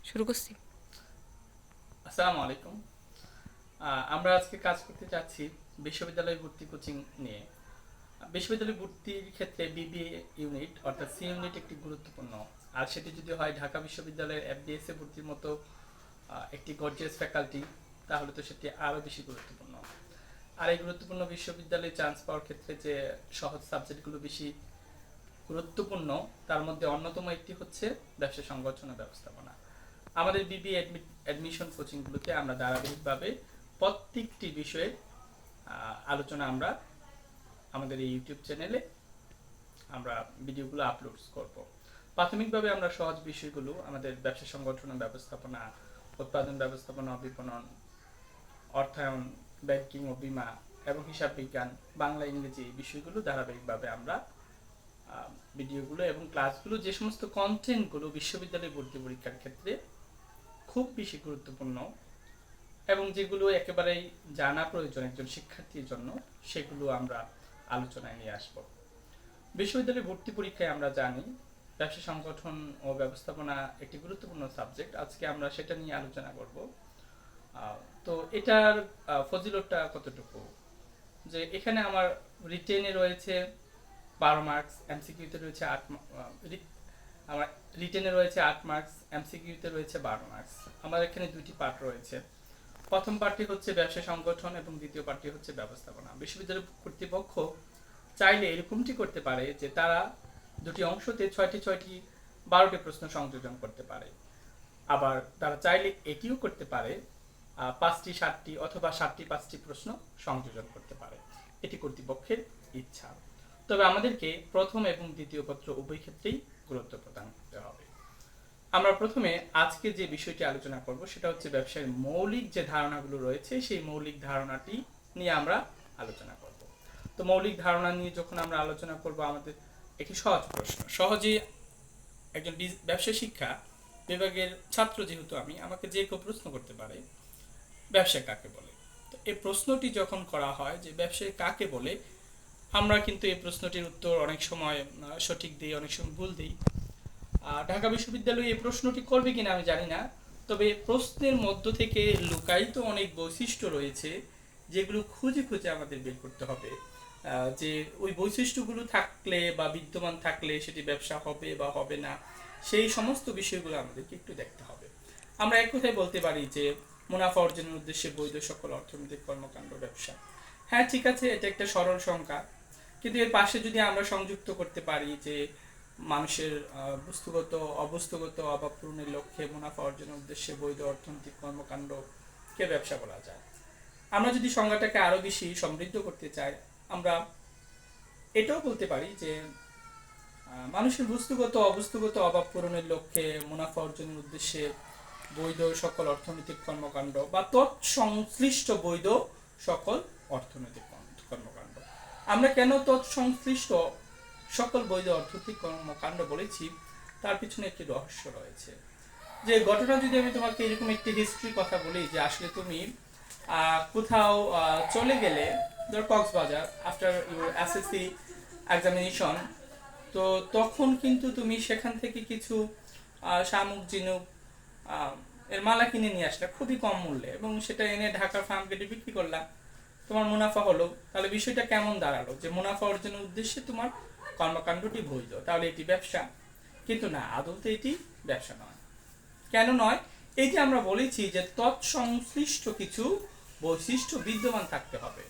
শুরু করছি। আসসালামু আলাইকুম। আমরা আজকে কাজ করতে যাচ্ছি বিশ্ববিদ্যালয় ভর্তি কোচিং নিয়ে। বিশ্ববিদ্যালয় ভর্তির ক্ষেত্রে বিবিএ ইউনিট অর্থাৎ সি ইউনিট একটি গুরুত্বপূর্ণ। আর সেটি যদি হয় ঢাকা বিশ্ববিদ্যালয়ের এফবিএসএ ভর্তির মতো একটি গর্জিয়াস ফ্যাকাল্টি, তাহলে তো সেটি আরও বেশি গুরুত্বপূর্ণ। আর এই গুরুত্বপূর্ণ বিশ্ববিদ্যালয়ে চান্স পাওয়ার ক্ষেত্রে যে সহজ সাবজেক্টগুলো বেশি গুরুত্বপূর্ণ, তার মধ্যে অন্যতম একটি হচ্ছে ব্যবসা সংগঠন ও ব্যবস্থাপনা। আমাদের বিবিএ অ্যাডমিশন কোচিংগুলোতে আমরা ধারাবাহিকভাবে প্রত্যেকটি বিষয়ে আলোচনা আমরা আমাদের এই ইউটিউব চ্যানেলে আমরা ভিডিওগুলো আপলোড করব। প্রাথমিকভাবে আমরা সহজ বিষয়গুলো আমাদের ব্যবসা সংগঠন ও ব্যবস্থাপনা, উৎপাদন ব্যবস্থাপনা ও বিপণন, অর্থায়ন, ব্যাংকিং ও বীমা এবং হিসাব বিজ্ঞান, বাংলা ইংরেজি এই বিষয়গুলো ধারাবাহিকভাবে আমরা ভিডিওগুলো এবং ক্লাসগুলো, যে সমস্ত কন্টেন্টগুলো বিশ্ববিদ্যালয় ভর্তি পরীক্ষার ক্ষেত্রে খুব বেশি গুরুত্বপূর্ণ এবং যেগুলো একেবারেই জানা প্রয়োজন একজন শিক্ষার্থীর জন্য, সেগুলো আমরা আলোচনায় নিয়ে আসব। বিশ্ববিদ্যালয় ভর্তি পরীক্ষায় আমরা জানি ব্যবসা সংগঠন ও ব্যবস্থাপনা একটি গুরুত্বপূর্ণ সাবজেক্ট। আজকে আমরা সেটা নিয়ে আলোচনা করব। তো এটার ফজিলতটা কতটুকু, যে এখানে আমার রিটেনে রয়েছে 12 মার্কস, এমসিকিউতে রয়েছে 8, আমার রিটেনে রয়েছে 8 মার্কস, এমসিকিউতে রয়েছে 12 মার্কস। আমার এখানে দুইটি পার্ট রয়েছে। প্রথম পার্টটি হচ্ছে ব্যবসা সংগঠন এবং দ্বিতীয় পার্টটি হচ্ছে ব্যবস্থাপনা। বিশ্ববিদ্যালয় কর্তৃপক্ষ চাইলে এরকমটি করতে পারে যে তারা দুটি অংশতে 6টি 12টি প্রশ্ন সংযোজন করতে পারে। আবার তারা চাইলে এটিও করতে পারে 5টি 7টি অথবা 7টি 5টি প্রশ্ন সংযোজন করতে পারে। এটি কর্তৃপক্ষের ইচ্ছা। তবে আমাদেরকে প্রথম এবং দ্বিতীয় পত্র উভয় ক্ষেত্রেই গুরুত্ব প্রদান করতে হবে। আমরা প্রথমে আজকে যে বিষয়টি আলোচনা করব সেটা হচ্ছে ব্যবসায়ের মৌলিক যে ধারণাগুলো রয়েছে, সেই মৌলিক ধারণাটি নিয়ে আমরা আলোচনা করব। তো মৌলিক ধারণা নিয়ে যখন আমরা আলোচনা করব, আমাদের একটি সহজ প্রশ্ন, সহজেই একজন ব্যবসা শিক্ষা বিভাগের ছাত্র যেহেতু আমি, আমাকে যে কেউ প্রশ্ন করতে পারে ব্যবসা কাকে বলে। তো এই প্রশ্নটি যখন করা হয় যে ব্যবসা কাকে বলে, আমরা কিন্তু এই প্রশ্নটির উত্তর অনেক সময় সঠিক দিই, অনেক সময় ভুল দিই। ঢাকা বিশ্ববিদ্যালয় এই প্রশ্নটি করবে কিনা আমি জানি না, তবে প্রশ্নের মধ্য থেকে লুকায়িত অনেক বৈশিষ্ট্য রয়েছে যেগুলো খুঁজে খুঁজে আমাদের বের করতে হবে। যে ওই বৈশিষ্ট্যগুলো থাকলে বা বিদ্যমান থাকলে সেটি ব্যবসা হবে বা হবে না, সেই সমস্ত বিষয়গুলো আমাদেরকে একটু দেখতে হবে। আমরা এক কথায় বলতে পারি যে মুনাফা অর্জনের উদ্দেশ্যে বৈধ সকল অর্থনৈতিক কর্মকাণ্ড ব্যবসা। হ্যাঁ, ঠিক আছে, এটা একটা সরল সংখ্যা, কিন্তু এর পাশে যদি আমরা সংযুক্ত করতে পারি যে মানুষের বস্তুগত অবস্তুগত অভাব পূরণের লক্ষ্যে মুনাফা অর্জনের উদ্দেশ্যে বৈধ অর্থনৈতিক কর্মকাণ্ডকে ব্যবসা বলা যায়। আমরা যদি সংজ্ঞাটাকে আরো বেশি সমৃদ্ধ করতে চাই, আমরা এটাও বলতে পারি যে মানুষের বস্তুগত অবস্তুগত অভাব পূরণের লক্ষ্যে মুনাফা অর্জনের উদ্দেশ্যে বৈধ সকল অর্থনৈতিক কর্মকাণ্ড বা তৎসংশ্লিষ্ট বৈধ সকল অর্থনৈতিক কর্মকাণ্ড। আমরা কেন তৎসংশ্লিষ্ট সকল বৈধ অর্থনৈতিক কর্মকাণ্ড বলেছি, তার পিছনে একটি রহস্য রয়েছে। যে ঘটনা যদি আমি তোমাকে এরকম একটি হিস্ট্রি কথা বলি, যে আসলে তুমি কোথাও চলে গেলে, ধর Cox's Bazar, after your SSC examination, তো তখন কিন্তু তুমি সেখান থেকে কিছু শামুক ঝিনুক এর মালা কিনে নিয়ে আসলে খুবই কম মূল্যে, এবং সেটা এনে ঢাকার ফার্ম গেটে বিক্রি করলাম, তোমার মুনাফা হলো। তাহলে বিষয়টা কেমন দাঁড়ালো, যে মুনাফা অর্জনের উদ্দেশ্যে তোমার কর্মকাণ্ডটি বৈধ, তাহলে এটি ব্যবসা। কিন্তু না, আদৌতে এটি ব্যবসা নয়। কেন নয়? এই যে আমরা বলেছি যে তৎসংশ্লিষ্ট কিছু বৈশিষ্ট্য বিদ্যমান থাকতে হবে।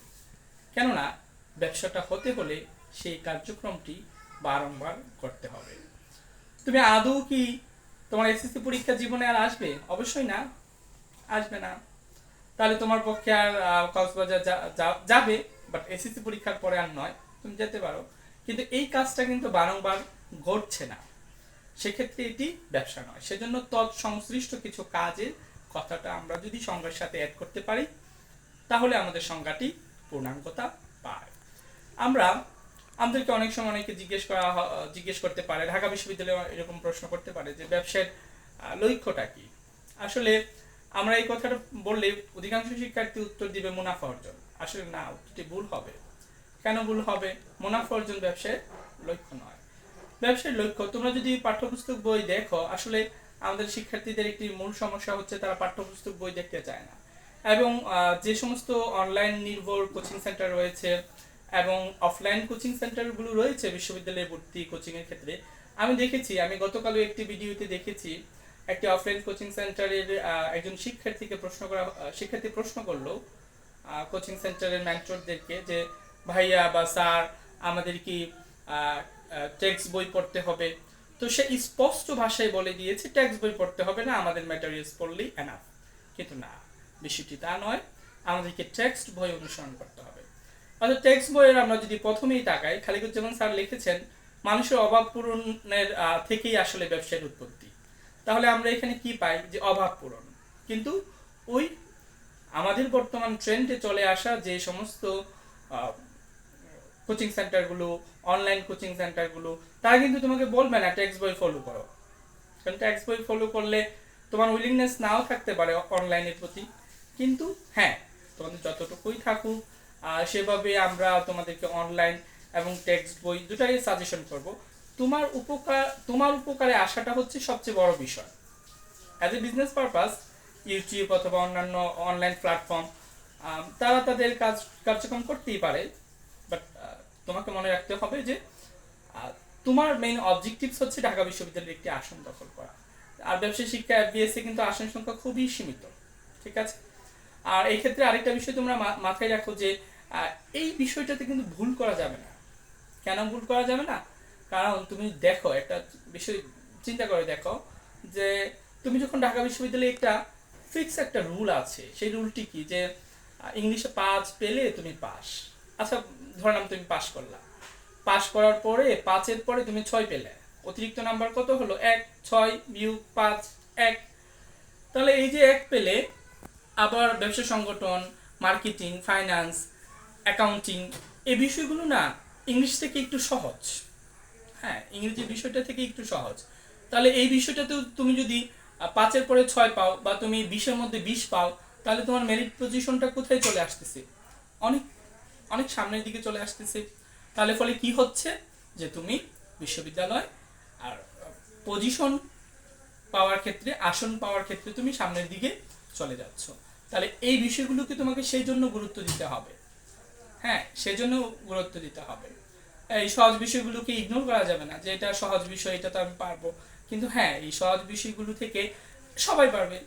কেননা ব্যবসাটা হতে হলে সেই কার্যক্রমটি বারংবার করতে হবে। তুমি আদৌ কি তোমার এসএসসি পরীক্ষা জীবনে আর আসবে? অবশ্যই না, আসবে না। তাহলে তোমার পক্ষে আর কক্সবাজার যাবে, বাট এসএসসি পরীক্ষার পরে আর নয়। তুমি যেতে পারো, কিন্তু এই কাজটা কিন্তু বারংবার ঘটছে না, সেক্ষেত্রে এটি ব্যবসা নয়। সেজন্য তৎসংশ্লিষ্ট কিছু কাজের কথাটা আমরা যদি সংজ্ঞার সাথে অ্যাড করতে পারি, তাহলে আমাদের সংজ্ঞাটি পূর্ণাঙ্গতা পায়। আমরা আমাদেরকে অনেক সময় অনেকে জিজ্ঞেস করতে পারে, ঢাকা বিশ্ববিদ্যালয়ে এরকম প্রশ্ন করতে পারে যে ব্যবসার লক্ষ্যটা কি। আসলে আমরা এই কথাটা বললে অধিকাংশ শিক্ষার্থী উত্তর দিবে মুনাফা অর্জন। আসলে না, উত্তরটি ভুল হবে। কেন ভুল হবে? মুনাফা অর্জন ব্যবসায়ের লক্ষ্য নয়। ব্যবসায়ের লক্ষ্য, তোমরা যদি পাঠ্যপুস্তক বই দেখো, আসলে আমাদের শিক্ষার্থীদের একটি মূল সমস্যা হচ্ছে তারা পাঠ্যপুস্তক বই দেখতে চায় না। এবং যে সমস্ত অনলাইন নির্ভর কোচিং সেন্টার রয়েছে এবং অফলাইন কোচিং সেন্টারগুলো রয়েছে বিশ্ববিদ্যালয়ে ভর্তি কোচিংয়ের ক্ষেত্রে, আমি দেখেছি, আমি গতকালও একটি ভিডিওতে দেখেছি, একটি অফলাইন কোচিং সেন্টারের একজন শিক্ষার্থী প্রশ্ন করলো কোচিং সেন্টারের মেন্টরদেরকে যে ভাইয়া বা স্যার, আমাদের কি টেক্সট বই পড়তে হবে? তো সে স্পষ্ট ভাষায় বলে দিয়েছে টেক্সট বই পড়তে হবে না, আমাদের ম্যাটেরিয়ালস পড়লেই এনাফ। কিন্তু না, বিষয়টি তা নয়, আমাদেরকে টেক্সট বই অনুসরণ করতে হবে। অর্থাৎ টেক্সট বইয়ের আমরা যদি প্রথমেই তাকাই, খালিকুজ্জামান স্যার লিখেছেন মানুষের অভাব পূরণের থেকেই আসলে ব্যবসায়ের উৎপত্তি। তাহলে আমরা এখানে কি পাই? যে অভাব পূরণ। কিন্তু ওই আমাদের বর্তমান ট্রেন্ডে চলে আসা যে সমস্ত কোচিং সেন্টারগুলো, অনলাইন কোচিং সেন্টারগুলো, তারা কিন্তু তোমাকে বলবে না টেক্সট বই ফলো করো। কারণ টেক্সট বই ফলো করলে তোমার উইলিংনেস নাও থাকতে পারে অনলাইনের প্রতি, কিন্তু হ্যাঁ, তোমাদের যতটুকুই থাকুক সেভাবে আমরা তোমাদেরকে অনলাইন এবং টেক্সট বই দুটাই সাজেশন করব। তোমার উপকারে আসাটা হচ্ছে সবচেয়ে বড় বিষয়। As a business purpose YouTube অথবা অন্যান্য অনলাইন প্ল্যাটফর্ম তারা তাদের কার্যক্রম করতেই পারে, বাট তোমাকে মনে রাখতে হবে যে তোমার মেইন অবজেক্টিভস হচ্ছে ঢাকা বিশ্ববিদ্যালয়ের একটি আসন দখল করা। আর ব্যবসায় শিক্ষা এফবিএসসি কিন্তু আসন সংখ্যা খুবই সীমিত, ঠিক আছে? আর এই ক্ষেত্রে আরেকটা বিষয় তোমরা মাথায় রাখো যে এই বিষয়টাতে কিন্তু ভুল করা যাবে না। কেন ভুল করা যাবে না? কারণ তুমি দেখো, একটা বিষয় চিন্তা করে দেখো যে তুমি যখন ঢাকা বিশ্ববিদ্যালয়ে একটা রুল আছে, সেই রুলটি কি? যে ইংলিশে 5 পেলে তুমি পাস। আচ্ছা, ধরলাম তুমি পাস করলা, পাস করার পরে 5-এর পরে তুমি 6 পেলে, অতিরিক্ত নাম্বার কত হলো? 1। 6 বিয়োগ 5 1। তাহলে এই যে 1 পেলে, আবার ব্যবসা সংগঠন, মার্কেটিং, ফাইন্যান্স, অ্যাকাউন্টিং, এই বিষয়গুলো না ইংলিশ থেকে একটু সহজ। হ্যাঁ, ইংরেজি বিষয়টা থেকে একটু সহজ। তাহলে এই বিষয়টাতেও তুমি যদি 5-এর পরে 6 পাও, বা তুমি 20-এর মধ্যে 20 পাও, তাহলে তোমার মেরিট পজিশনটা কোথায় চলে আসতেছে? অনেক অনেক সামনের দিকে চলে আসতেছে। তাহলে ফলে কি হচ্ছে? যে তুমি বিশ্ববিদ্যালয় আর পজিশন পাওয়ার ক্ষেত্রে, আসন পাওয়ার ক্ষেত্রে তুমি সামনের দিকে চলে যাচ্ছ। তাহলে এই বিষয়গুলোকে তোমাকে সেই জন্য গুরুত্ব দিতে হবে। হ্যাঁ, সেজন্য গুরুত্ব দিতে হবে। এই সহজ বিষয়গুলোকে ইগনোর করা যাবে না যে এটা সহজ বিষয়, এটা তো আমি পারবো। কিন্তু হ্যাঁ, এই সহজ বিষয়গুলো থেকে সবাই পারবে।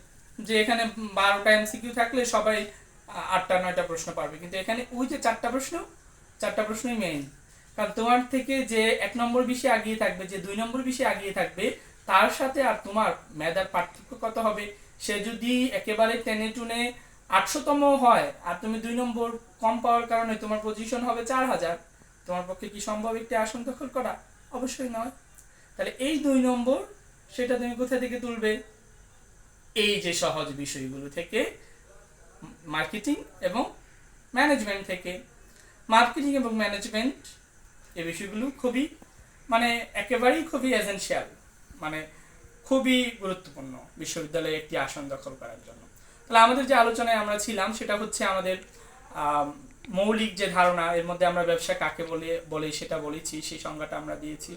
যে এখানে 12টা এমসিকিউ থাকলে সবাই 8টা-9টা প্রশ্ন পারবে, কিন্তু এখানে ওই যে 4টা প্রশ্নই মেইন। কারণ তোমার থেকে যে 1 নম্বর বেশি আগিয়ে থাকবে, যে 2 নম্বর বেশি আগিয়ে থাকবে, তার সাথে আর তোমার মেধার পার্থক্য কত হবে? সে যদি একেবারে টেনে টুনে 800তম হয়, আর তুমি 2 নম্বর কম পাওয়ার কারণে তোমার পজিশন হবে 4000, তোমার পক্ষে কি সম্ভব একটি আসন দখল করা? অবশ্যই নয়। তাহলে এই 2 নম্বর, সেটা তুমি কোথা থেকে তুলবে? এই যে সহজ বিষয়গুলো থেকে, মার্কেটিং এবং ম্যানেজমেন্ট থেকে। মার্কেটিং এবং ম্যানেজমেন্ট এই বিষয়গুলো খুবই, মানে একেবারেই খুবই এসেনশিয়াল, মানে খুবই গুরুত্বপূর্ণ বিশ্ববিদ্যালয়ে একটি আসন দখল করার জন্য। তাহলে আমাদের যে আলোচনায় আমরা ছিলাম সেটা হচ্ছে আমাদের মৌলিক যে ধারণা, এর মধ্যে আমরা ব্যবসা কাকে বলে সেটা বলেছি, সেই সংজ্ঞাটা আমরা দিয়েছি।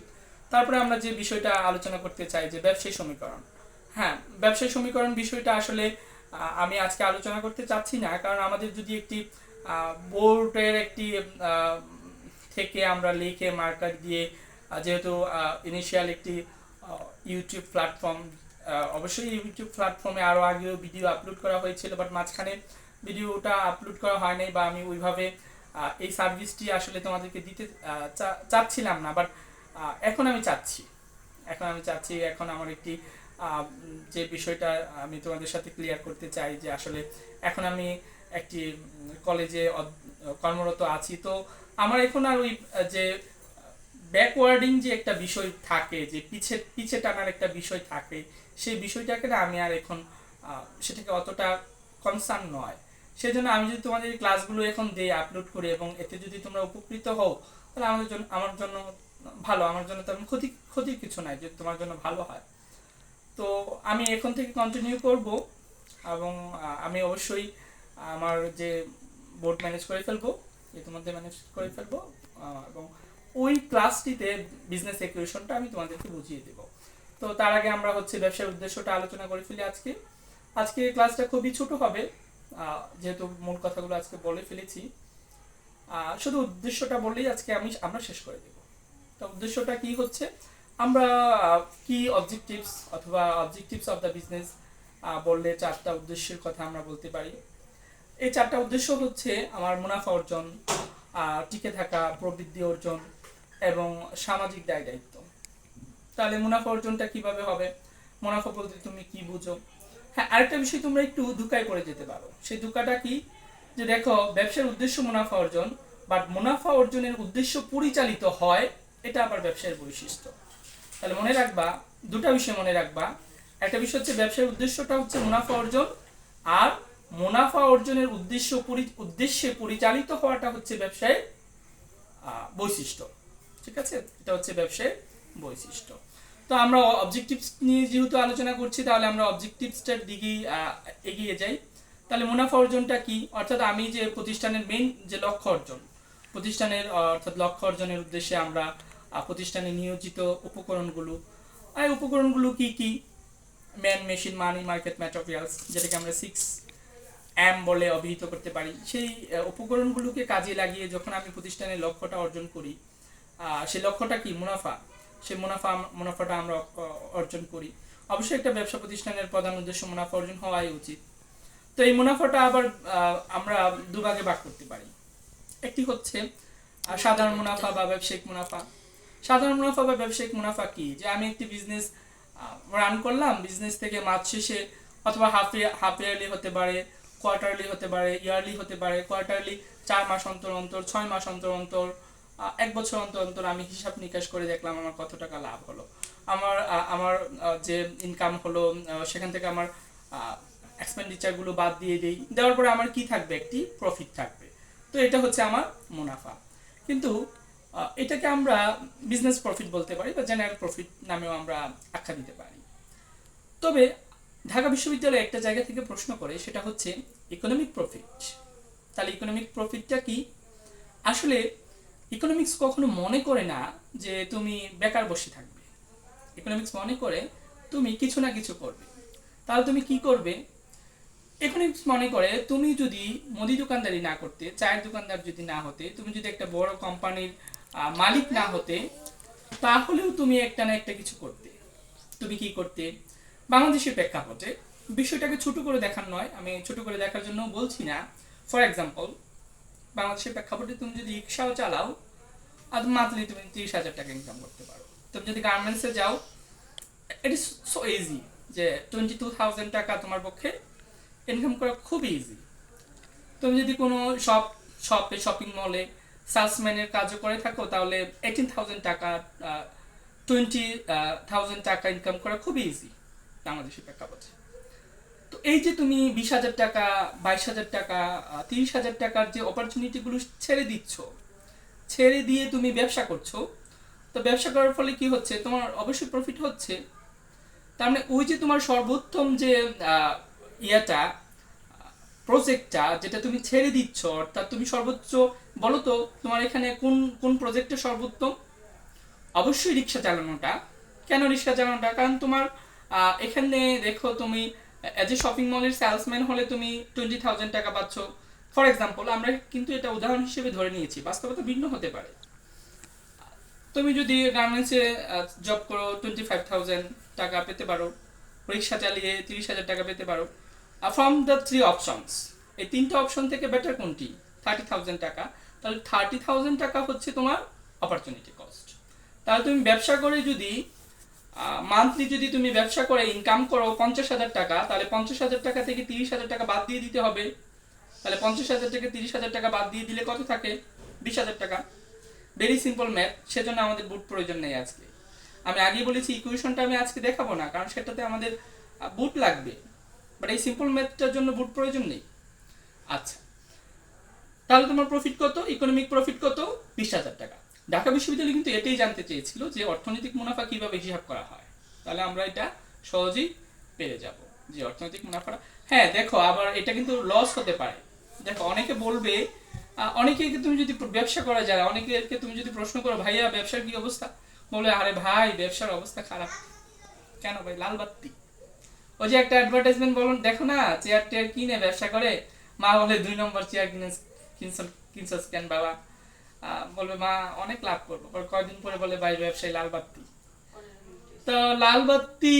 তারপরে আমরা যে বিষয়টা আলোচনা করতে চাই যে ব্যবসায়ী সমীকরণ। হ্যাঁ, ব্যবসায়ী সমীকরণ বিষয়টা আসলে আমি আজকে আলোচনা করতে চাচ্ছি না, কারণ আমাদের যদি একটি বোর্ডের একটি থেকে আমরা লিখে মার্কার দিয়ে, যেহেতু ইনিশিয়াল একটি ইউটিউব প্ল্যাটফর্ম, অবশ্যই ইউটিউব প্ল্যাটফর্মে আরও আগেও ভিডিও আপলোড করা হয়েছিল, বাট মাঝখানে ভিডিওটা আপলোড করা হয় নাই, বা আমি ওইভাবে এই সার্ভিসটি আসলে তোমাদেরকে দিতে চাচ্ছিলাম না, বাট এখন আমি চাচ্ছি। এখন আমার একটি যে বিষয়টা আমি তোমাদের সাথে ক্লিয়ার করতে চাই, যে আসলে এখন আমি একটি কলেজে কর্মরত আছি। তো আমার এখন আর ওই যে ব্যাকওয়ার্ডিং যে একটা বিষয় থাকে, যে পিছে টানার একটা বিষয় থাকে, সেই বিষয়টাকে না আমি আর এখন সেটাকে অতটা কনসার্ন নয়। সেই জন্য আমি যদি তোমাদের ক্লাসগুলো এখন দিয়ে আপলোড করি এবং এতে যদি তোমরা উপকৃত হও, তাহলে আমার জন্য ভালো, আমার জন্য তেমন ক্ষতির কিছু নাই, যদি তোমার জন্য ভালো হয়। তো আমি এখন থেকে কন্টিনিউ করব, এবং আমি অবশ্যই আমার যে বোর্ড ম্যানেজ করে ফেলবো, ইতিমধ্যে ম্যানেজ করে ফেলবো, এবং ওই ক্লাসটিতে বিজনেস ইকুয়েশনটা আমি তোমাদেরকে বুঝিয়ে দেবো। তো তো তার আগে আমরা হচ্ছে ব্যবসার উদ্দেশ্যটা আলোচনা করে ফেলি আজকে। আজকে ক্লাসটা খুবই ছোট হবে, যেহেতু মূল কথাগুলো আজকে বলে ফেলেছি। শুধু উদ্দেশ্যটা বললেই আজকে আমরা শেষ করে দেব। তো উদ্দেশ্যটা কি হচ্ছে, আমরা কি অবজেক্টিভস অথবা অবজেক্টিভস অফ দ্য বিজনেস বললে 4টা উদ্দেশ্যের কথা আমরা বলতে পারি। এই 4টা উদ্দেশ্য হচ্ছে আমার মুনাফা অর্জন, টিকে থাকা, প্রবৃদ্ধি অর্জন এবং সামাজিক দায় দায়িত্ব। তাহলে মুনাফা অর্জনটা কিভাবে হবে, মুনাফা বলতে তুমি কি বুঝো? হ্যাঁ, আরেকটা বিষয় তোমরা একটু ধোঁকায় পড়ে যেতে পারো। সেই ধোঁকাটা কি, যে দেখো ব্যবসার উদ্দেশ্য মুনাফা অর্জন, বাট মুনাফা অর্জনের উদ্দেশ্য পরিচালিত হয়, এটা আবার ব্যবসায়ের বৈশিষ্ট্য। তাহলে মনে রাখবা, দুটা বিষয় মনে রাখবা। একটা বিষয় হচ্ছে ব্যবসার উদ্দেশ্যটা হচ্ছে মুনাফা অর্জন, আর মুনাফা অর্জনের উদ্দেশ্যে পরিচালিত হওয়াটা হচ্ছে ব্যবসায়ের বৈশিষ্ট্য। ঠিক আছে, এটা হচ্ছে ব্যবসায়ের বৈশিষ্ট্য। তো আমরা অবজেক্টিভস নিয়ে যেহেতু আলোচনা করছি, তাহলে আমরা অবজেক্টিভসটার দিকেই এগিয়ে যাই। তাহলে মুনাফা অর্জনটা কি, অর্থাৎ আমি যে প্রতিষ্ঠানের মেইন যে লক্ষ্য অর্জন, প্রতিষ্ঠানের অর্থাৎ লক্ষ্য অর্জনের উদ্দেশ্যে আমরা প্রতিষ্ঠানে নিয়োজিত উপকরণগুলো, এই উপকরণগুলো কি কি, ম্যান, মেশিন, মানি, মার্কেট, ম্যাটেরিয়ালস, যেটাকে আমরা 6M বলে অভিহিত করতে পারি, সেই উপকরণগুলোকে কাজে লাগিয়ে যখন আমি প্রতিষ্ঠানের লক্ষ্যটা অর্জন করি, সেই লক্ষ্যটা কি, মুনাফা, সেই মুনাফাটা আমরা অর্জন করি। অবশ্যই একটা ব্যবসা প্রতিষ্ঠানের প্রধান উদ্দেশ্য মুনাফা অর্জন হওয়াই উচিত। তো এই মুনাফাটা আবার আমরা দুভাগে ভাগ করতে পারি। একটি হচ্ছে সাধারণ মুনাফা বা ব্যবসায়িক মুনাফা। সাধারণ মুনাফা বা ব্যবসায়িক মুনাফা কি, যে আমি একটি বিজনেস রান করলাম, বিজনেস থেকে মাস শেষে অথবা হাফ ইয়ারলি হতে পারে, কোয়ার্টারলি হতে পারে, ইয়ারলি হতে পারে। কোয়ার্টারলি 4 মাস অন্তর অন্তর, 6 মাস অন্তর অন্তর, 1 বছর অন্তর অন্তর আমি হিসাব নিকাশ করে দেখলাম আমার কত টাকা লাভ হলো, আমার যে ইনকাম হলো সেখান থেকে আমার এক্সপেন্ডিচারগুলো বাদ দিয়ে দেই, দেওয়ার পরে আমার কি থাকবে, একটি প্রফিট থাকবে। তো এটা হচ্ছে আমার মুনাফা। কিন্তু এটাকে আমরা বিজনেস প্রফিট বলতে পারি বা জেনারেল প্রফিট নামেও আমরা আখ্যা দিতে পারি। তবে ঢাকা বিশ্ববিদ্যালয়ে একটা জায়গা থেকে প্রশ্ন করে, সেটা হচ্ছে ইকোনমিক প্রফিট। তাহলে ইকোনমিক প্রফিটটা কি? আসলে ইকোনমিক্স কখনো মনে করে না যে তুমি বেকার বসে থাকবে। ইকোনমিক্স মনে করে তুমি কিছু না কিছু করবে। তাহলে তুমি কি করবে? ইকোনমিক্স মনে করে তুমি যদি মুদি দোকানদারি না করতে, চায়ের দোকানদার যদি না হতে, তুমি যদি একটা বড় কোম্পানির মালিক না হতে, তাহলেও তুমি একটা না একটা কিছু করতে। তুমি কি করতে? বাংলাদেশের প্রেক্ষাপটে বিষয়টাকে ছোট করে দেখার নয়, আমি ছোট করে দেখার জন্য বলছি না। ফর এক্সাম্পল, বাংলাদেশের প্রেক্ষাপটে তুমি যদি রিক্সাও চালাও, আর মান্থলি তুমি 30,000 টাকা ইনকাম করতে পারো। তুমি যদি গার্মেন্টসে যাও, ইট ইজ সো ইজি যে 22,000 টাকা তোমার পক্ষে ইনকাম করা খুব ইজি। তুমি যদি কোনো শপিং মলে সেলসম্যানের কাজও করে থাকো, তাহলে 18,000 টাকা, 20,000 টাকা ইনকাম করা খুব ইজি বাংলাদেশের প্রেক্ষাপটে। তো এই যে তুমি 20,000 টাকা, 22,000 টাকা, 30,000 টাকার যে অপরচুনিটিগুলো ছেড়ে দিচ্ছ, ছেড়ে দিয়ে তুমি ব্যবসা করছো, তো ব্যবসা করার ফলে কি হচ্ছে, তোমার অবশ্যই প্রফিট হচ্ছে। তার মানে ওই যে তোমার সর্বোত্তম যে ইয়াটা, প্রজেক্টটা যেটা তুমি ছেড়ে দিচ্ছ, অর্থাৎ তুমি সর্বোচ্চ, বলো তো তোমার এখানে কোন কোন প্রজেক্টে সর্বোত্তম? অবশ্যই রিক্সা চালানোটা। কেন রিক্সা চালানোটা? কারণ তোমার এখানে দেখো, তুমি এজ এ শপিং মলের সেলসম্যান হলে তুমি 20,000 টাকা পাচ্ছ। ফর এক্সাম্পল, আমরা কিন্তু এটা উদাহরণ হিসেবে ধরে নিয়েছি, বাস্তবতা ভিন্ন হতে পারে। তুমি যদি গার্মেন্টসে জব করো, 25,000 টাকা পেতে পারো। রিক্সা চালিয়ে 30,000 টাকা পেতে পারো। ফ্রম দ্য 3 অপশনস, এই 3টা অপশন থেকে বেটার কোনটি? 30,000 টাকা। তাহলে 30,000 টাকা হচ্ছে তোমার অপরচুনিটি কস্ট। তাহলে তুমি ব্যবসা করে যদি মান্থলি যদি তুমি ব্যবসা করে ইনকাম করো 50,000 টাকা, তাহলে 50,000 টাকা থেকে 30,000 টাকা বাদ দিয়ে দিতে হবে। তাহলে 50,000 থেকে 30,000 টাকা বাদ দিয়ে দিলে কত থাকে? 20,000 টাকা। ভেরি সিম্পল ম্যাথ, সেজন্য আমাদের বুট প্রয়োজন নেই আজকে। আমি আগেই বলেছি ইকুয়েশনটা আমি আজকে দেখাবো না, কারণ সেটাতে আমাদের বুট লাগবে, বাট এই সিম্পল ম্যাথটার জন্য বুট প্রয়োজন নেই। আচ্ছা, তাহলে তোমার প্রফিট কত? ইকোনমিক প্রফিট কত? 20,000 টাকা। ঢাকা বিশ্ববিদ্যালয় কিন্তু এটাই জানতে চেয়েছিল যে অর্থনৈতিক মুনাফা কিভাবে হিসাব করা হয়। তাহলে আমরা এটা সহজেই পেরে যাব যে অর্থনৈতিক মুনাফা। হ্যাঁ দেখো, আবার এটা কিন্তু লস হতে পারে। দেখো, অনেকে বলবে, অনেকে তুমি যদি ব্যবসা করা যায়, অনেকে তুমি যদি প্রশ্ন করো, ভাইয়া ব্যবসার কি অবস্থা, বলে আরে ভাই ব্যবসার অবস্থা খারাপ। কেন ভাই লাল বাতি? ওই যে একটা অ্যাডভার্টাইজমেন্ট বলুন, দেখো না, চেয়ার টেয়ার কিনে ব্যবসা করে, মা বলে 2 নম্বর চেয়ার কিনছস কেন বাবা? বলবে মা অনেক লাভ করবো, পর কয়দিন পরে বলে ভাই ব্যবসায়ী লাল বাতি। তো লাল বাতি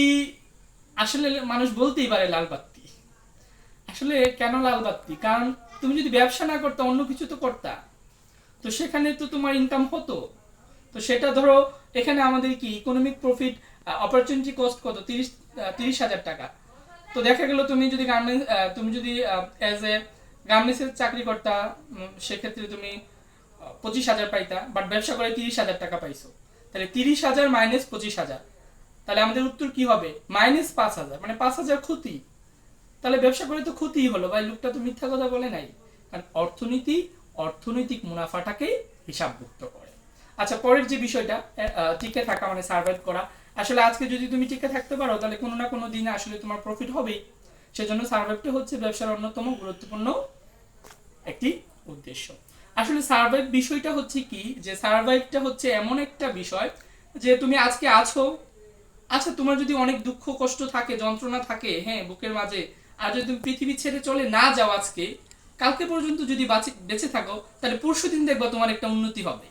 আসলে মানুষ বলতেই পারে লাল বাতি। আসলে কেন লাল বাতি? কারণ তুমি যদি ব্যবসা না করতে অন্য কিছু তো করতা, তো সেখানে তো তোমার ইনকাম হতো। তো সেটা ধরো, এখানে আমাদের কি ইকোনমিক প্রফিট, অপরচুনিটি কস্ট কত? 30,000 টাকা। তো দেখা গেল তুমি যদি গার্মেন্টস, তুমি যদি অ্যাজ এ গার্মেন্টসের চাকরি করতা, সেক্ষেত্রে তুমি 25,000 পাইতা, বাট ব্যবসা করে 30,000 টাকা পাইছো। তাহলে 30,000 মাইনাস 25,000, তাহলে আমাদের উত্তর কি হবে? মাইনাস 5,000, মানে 5,000 ক্ষতি। তাহলে ব্যবসা করে তো ক্ষতিই হলো ভাই, লোকটা তো মিথ্যা কথা বলে নাই। কারণ অর্থনীতি অর্থনৈতিক মুনাফাটাকে হিসাবভুক্ত করে। আচ্ছা, পরের যে বিষয়টা, টিকে থাকা মানে সার্ভাইভ করা। আসলে আজকে যদি তুমি টিকে থাকতে পারো, তাহলে কোনো না কোনো দিনে আসলে তোমার প্রফিট হবেই। সেজন্য সার্ভাইভটা হচ্ছে ব্যবসার অন্যতম গুরুত্বপূর্ণ একটি উদ্দেশ্য। আসলে সার্ভাইভ বিষয়টা হচ্ছে কি, যে সার্ভাইভটা হচ্ছে এমন একটা বিষয় যে তুমি আজকে আছো, আচ্ছা তোমার যদি অনেক দুঃখ কষ্ট থাকে, যন্ত্রণা থাকে, হ্যাঁ, বুকের মাঝে, আর যদি তুমি পৃথিবী ছেড়ে চলে না যাও আজকে, কালকে পর্যন্ত যদি বেঁচে থাকো, তাহলে পরশু দিন দেখবা তোমার একটা উন্নতি হবে।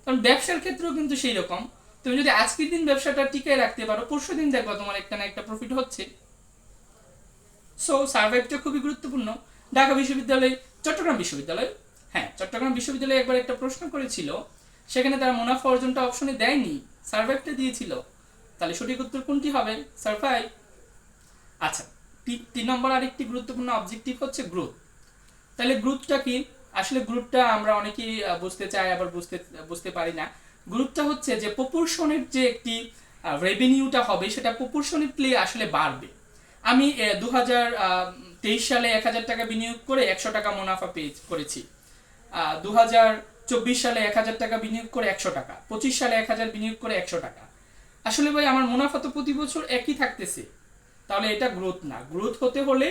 কারণ ব্যবসার ক্ষেত্রেও কিন্তু সেই রকম, তুমি যদি আজকের দিন ব্যবসাটা টিকায় রাখতে পারো, পরশু দিন দেখবা তোমার একটা না একটা প্রফিট হচ্ছে। সো সার্ভাইভটা খুবই গুরুত্বপূর্ণ। ঢাকা বিশ্ববিদ্যালয়, চট্টগ্রাম বিশ্ববিদ্যালয়, হ্যাঁ চট্টগ্রাম বিশ্ববিদ্যালয়ে একবার একটা প্রশ্ন করেছিল, সেখানে তারা মুনাফা অর্জনটা অপশনে দেয়নি, সার্ভাইভটা দিয়েছিল। তাহলে সঠিক উত্তর কোনটি হবে? সার্ভাইভ। আচ্ছা, 3 নম্বর আরেকটি গুরুত্বপূর্ণ অবজেক্টিভ হচ্ছে গ্রোথ। তাহলে গ্রোথটা কি? আসলে গ্রোথটা আমরা অনেকেই বুঝতে চাই, আবার বুঝতে পারি না। গ্রোথটা হচ্ছে যে প্রপোর্শনের যে একটি রেভিনিউটা হবে, সেটা প্রপোর্শনেটলি আসলে বাড়বে। আমি 2023 সালে 1,000 টাকা বিনিয়োগ করে 100 টাকা মুনাফা করেছি। 2024 সালে 1,000 টাকা বিনিয়োগ করে 100 টাকা, 25 সালে 1,000 বিনিয়োগ করে 100 টাকা। আসলে ভাই আমার মুনাফা তো প্রতি বছর একই থাকতেছে, তাহলে এটা গ্রোথ না। গ্রোথ হতে হলে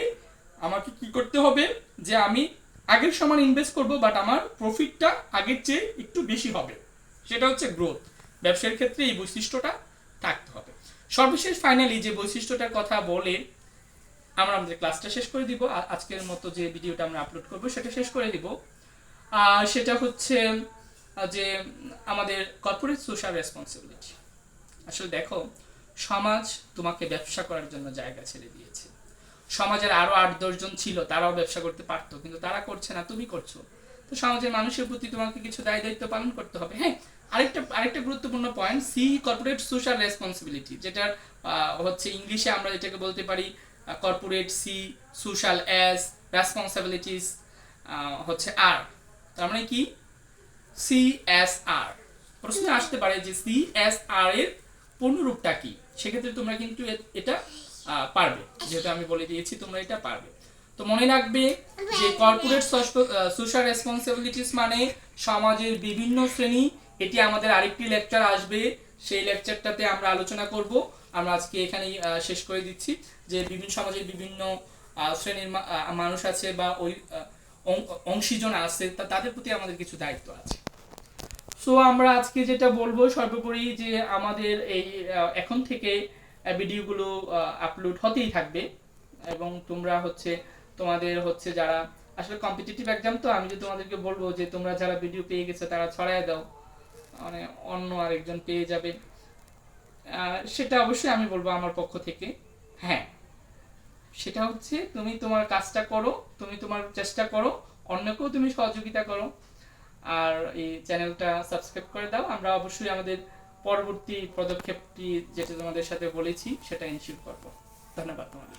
আমাকে কি করতে হবে, যে আমি আগের সমান ইনভেস্ট করব, বাট আমার প্রফিটটা আগের চেয়ে একটু বেশি হবে, সেটা হচ্ছে গ্রোথ। ব্যবসার ক্ষেত্রে এই বৈশিষ্ট্যটা থাকতে হবে। সর্বশেষ ফাইনালি যে বৈশিষ্ট্যটার কথা বলে আমরা আমাদের ক্লাসটা শেষ করে দিব, আজকের মতো যে ভিডিওটা আমরা আপলোড করব সেটা শেষ করে দিব। সেটা হচ্ছে যে আমাদের কর্পোরেট সোশ্যাল রেসপন্সিবিলিটি। আসলে দেখো, সমাজ তোমাকে ব্যবসা করার জন্য জায়গা ছেড়ে দিয়েছে। সমাজের আরো 8-10 জন ছিল, তারাও ব্যবসা করতে পারতো, কিন্তু তারা করছে না, তুমি করছো। তো সমাজের মানুষের প্রতি তোমাকে কিছু দায় দায়িত্ব পালন করতে হবে। হ্যাঁ, আরেকটা গুরুত্বপূর্ণ point, C corporate social responsibility, যেটার হচ্ছে ইংলিশে আমরা যেটাকে বলতে পারি corporate C, social S, responsibilities হচ্ছে আর। তার মানে কি? CSR। প্রশ্ন আসতে পারে যে CSR এর পূর্ণরূপটা কি, সেক্ষেত্রে তোমরা কিন্তু এটা পারবে, যেহেতু আমি বলে দিয়েছি তোমরা এটা পারবে। তো মনে রাখবে যে কর্পোরেট সোশ্যাল রেসপন্সিবিলিটিস মানে সমাজের বিভিন্ন শ্রেণী। এটি আমাদের আরেকটি লেকচার আসবে, সেই লেকচারটাতে আমরা আলোচনা করব। আমরা আজকে এখানেই শেষ করে দিচ্ছি, যে বিভিন্ন সমাজের বিভিন্ন শ্রেণীর মানুষ আছে, বা ওই অংশীজন আছে, তাদের প্রতি আমাদের কিছু দায়িত্ব আছে। সো আমরা আজকে যেটা বলবো সর্বোপরি, যে আমাদের এই এখন থেকে ভিডিওগুলো আপলোড হতেই থাকবে, এবং তোমরা হচ্ছে তোমাদের হচ্ছে যারা আসলে কম্পিটিটিভ এক্সাম, তো আমি যে তোমাদেরকে বলবো যে তোমরা যারা ভিডিও পেয়ে গেছো তারা ছড়ায় দাও, মানে অন্য আরেকজন পেয়ে যাবে, সেটা অবশ্যই আমি বলবো আমার পক্ষ থেকে। হ্যাঁ, সেটা হচ্ছে তুমি তোমার কাজটা করো, তুমি তোমার চেষ্টা করো, অন্যকেও তুমি সহযোগিতা করো, আর এই চ্যানেলটা সাবস্ক্রাইব করে দাও। আমরা অবশ্যই আমাদের পরবর্তী পদক্ষেপটি যেটা তোমাদের সাথে বলেছি সেটা ইনশিওর করবো। ধন্যবাদ তোমাদের।